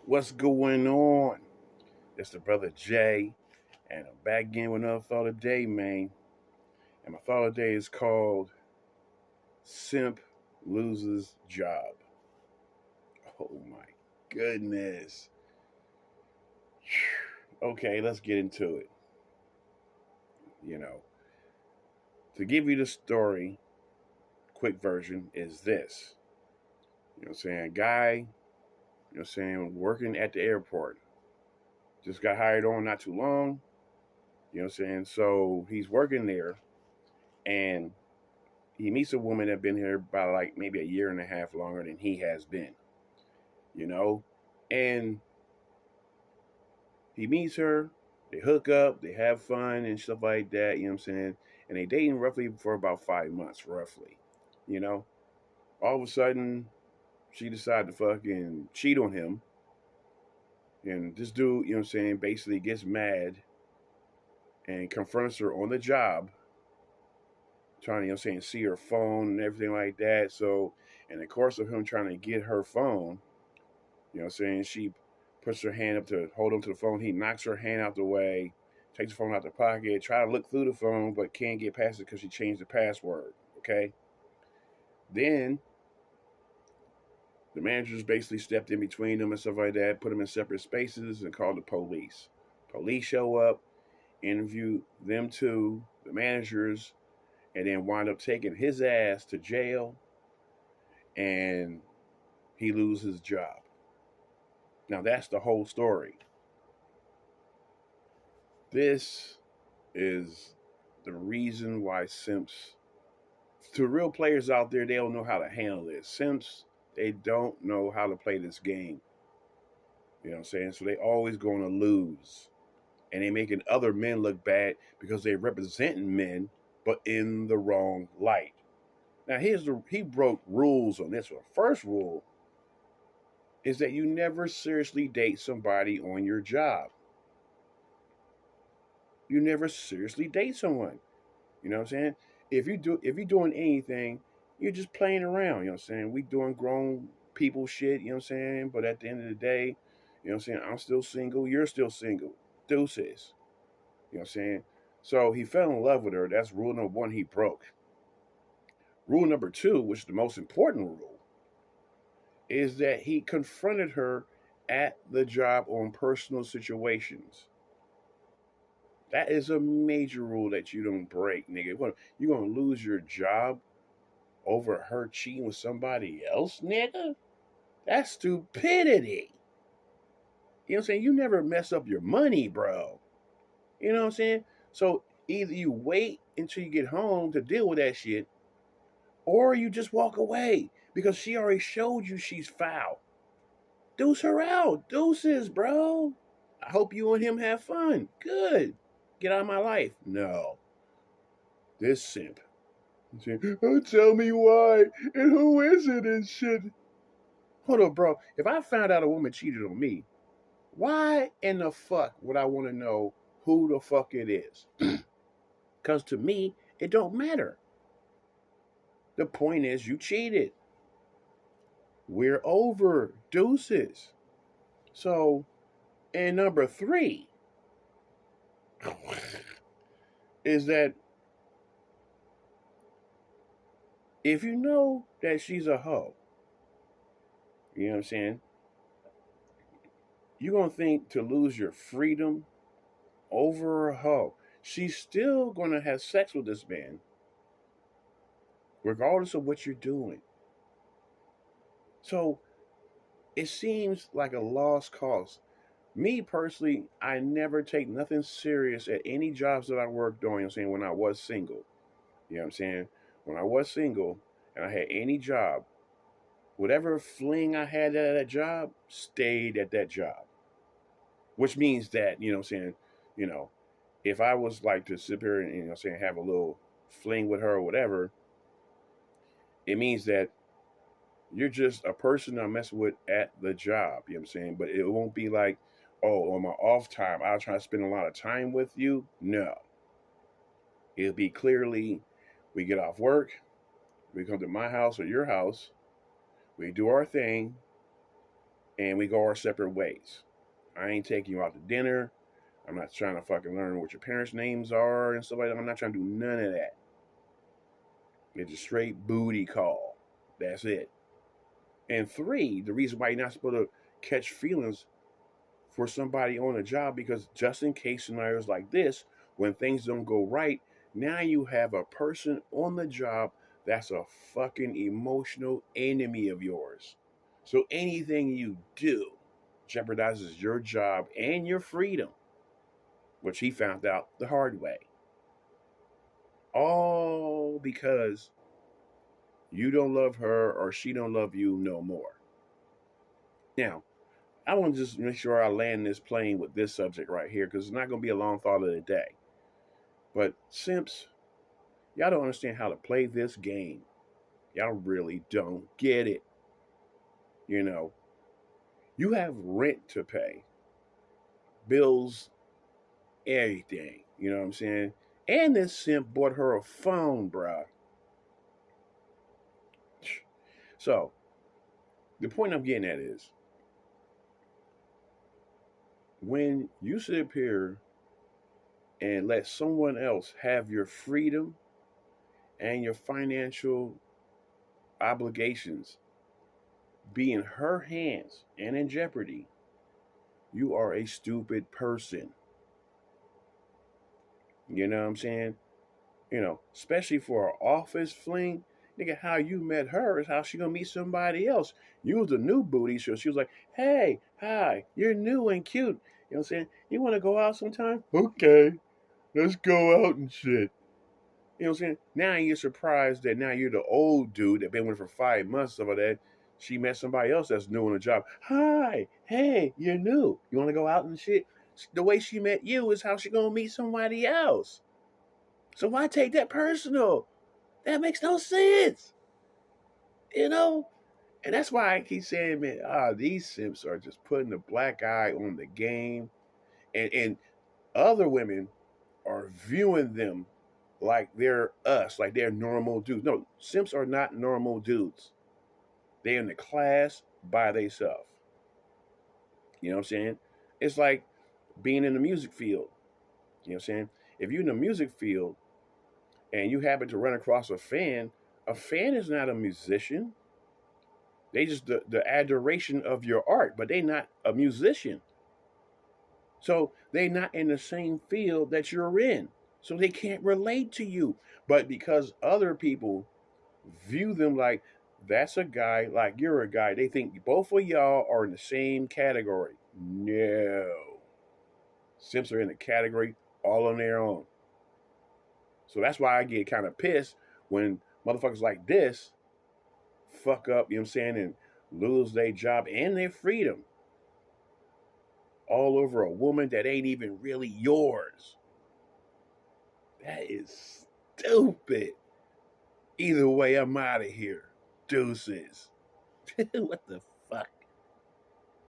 What's going on? It's the brother Jay, and I'm back again with another thought of the day, man. And my thought of the day is called Simp Loses Job. Oh my goodness. Okay, let's get into it. You know, to give you the story, quick version is this. You know what I'm saying? Guy, working at the airport. Just got hired on not too long. You know what I'm saying? So he's working there and he meets a woman that been here about like maybe a year and a half longer than he has been, you know? And he meets her, they hook up, they have fun and stuff like that, you know what I'm saying? And they dating roughly for about 5 months, roughly, you know? All of a sudden, she decided to fucking cheat on him. And this dude, you know what I'm saying, basically gets mad and confronts her on the job, trying to, you know what I'm saying, see her phone and everything like that. So, in the course of him trying to get her phone, you know what I'm saying? She puts her hand up to hold on to the phone. He knocks her hand out the way, takes the phone out the pocket, try to look through the phone, but can't get past it because she changed the password. Okay. Then the managers basically stepped in between them and stuff like that, put them in separate spaces and called the police. Police show up, interview them two, the managers, and then wind up taking his ass to jail and he loses his job. Now that's the whole story. This is the reason why simps, to real players out there, they don't know how to handle this. Simps, they don't know how to play this game. You know what I'm saying? So they always going to lose. And they making other men look bad because they representing men, but in the wrong light. Now he broke rules on this one. First rule is that you never seriously date somebody on your job. You never seriously date someone. You know what I'm saying? If you're doing anything, you're just playing around, you know what I'm saying? We doing grown people shit, you know what I'm saying? But at the end of the day, you know what I'm saying, I'm still single, you're still single. Deuces. You know what I'm saying? So he fell in love with her. That's rule number one he broke. Rule number two, which is the most important rule, is that he confronted her at the job on personal situations. That is a major rule that you don't break, nigga. What, you gonna lose your job over her cheating with somebody else, nigga? That's stupidity. You know what I'm saying? You never mess up your money, bro. You know what I'm saying? So either you wait until you get home to deal with that shit, or you just walk away because she already showed you she's foul. Deuce her out. Deuces, bro. I hope you and him have fun. Good. Get out of my life. No. This simp. Oh, tell me why and who is it and shit. Hold up, bro. If I found out a woman cheated on me, why in the fuck would I want to know who the fuck it is? Because to me, it don't matter. The point is, you cheated. We're over. Deuces. So, and number three is that if you know that she's a hoe, you know what I'm saying? You're going to think to lose your freedom over a hoe. She's still going to have sex with this man, regardless of what you're doing. So it seems like a lost cause. Me personally, I never take nothing serious at any jobs that I worked on, you know what I'm saying, when I was single. You know what I'm saying? When I was single and I had any job, whatever fling I had at that job stayed at that job. Which means that, you know what I'm saying, you know, if I was like to sit here and, you know what I'm saying, have a little fling with her or whatever, it means that you're just a person I'm messing with at the job. You know what I'm saying? But it won't be like, oh, on my off time, I'll try to spend a lot of time with you. No. It'll be clearly we get off work, we come to my house or your house, we do our thing, and we go our separate ways. I ain't taking you out to dinner. I'm not trying to fucking learn what your parents' names are and stuff like that. I'm not trying to do none of that. It's a straight booty call. That's it. And three, the reason why you're not supposed to catch feelings for somebody on a job, because just in case scenarios like this, when things don't go right, now you have a person on the job that's a fucking emotional enemy of yours. So anything you do jeopardizes your job and your freedom, which he found out the hard way. All because you don't love her or she don't love you no more. Now, I want to just make sure I land this plane with this subject right here because it's not going to be a long thought of the day. But simps, y'all don't understand how to play this game. Y'all really don't get it. You know, you have rent to pay, bills, everything. You know what I'm saying? And this simp bought her a phone, bruh. So, the point I'm getting at is when you sit up here and let someone else have your freedom and your financial obligations be in her hands and in jeopardy, you are a stupid person. You know what I'm saying? You know, especially for an office fling. Nigga, how you met her is how she gonna meet somebody else. You was a new booty, so she was like, hey, hi, you're new and cute. You know what I'm saying? You wanna go out sometime? Okay, let's go out and shit. You know what I'm saying? Now you're surprised that now you're the old dude that been with her for 5 months of that. She met somebody else that's new on the job. Hi, hey, you're new. You want to go out and shit? The way she met you is how she gonna meet somebody else. So why take that personal? That makes no sense. You know? And that's why I keep saying, man, these simps are just putting the black eye on the game. And other women are viewing them like they're us, like they're normal dudes. No, simps are not normal dudes. They're in the class by themselves. You know what I'm saying? It's like being in the music field. You know what I'm saying? If you're in the music field and you happen to run across a fan is not a musician. They just the adoration of your art, but they're not a musician. So they're not in the same field that you're in. So they can't relate to you. But because other people view them like that's a guy, like you're a guy, they think both of y'all are in the same category. No. Simps are in a category all on their own. So that's why I get kind of pissed when motherfuckers like this fuck up, you know what I'm saying, and lose their job and their freedom all over a woman that ain't even really yours. That is stupid. Either way, I'm out of here. Deuces. What the fuck?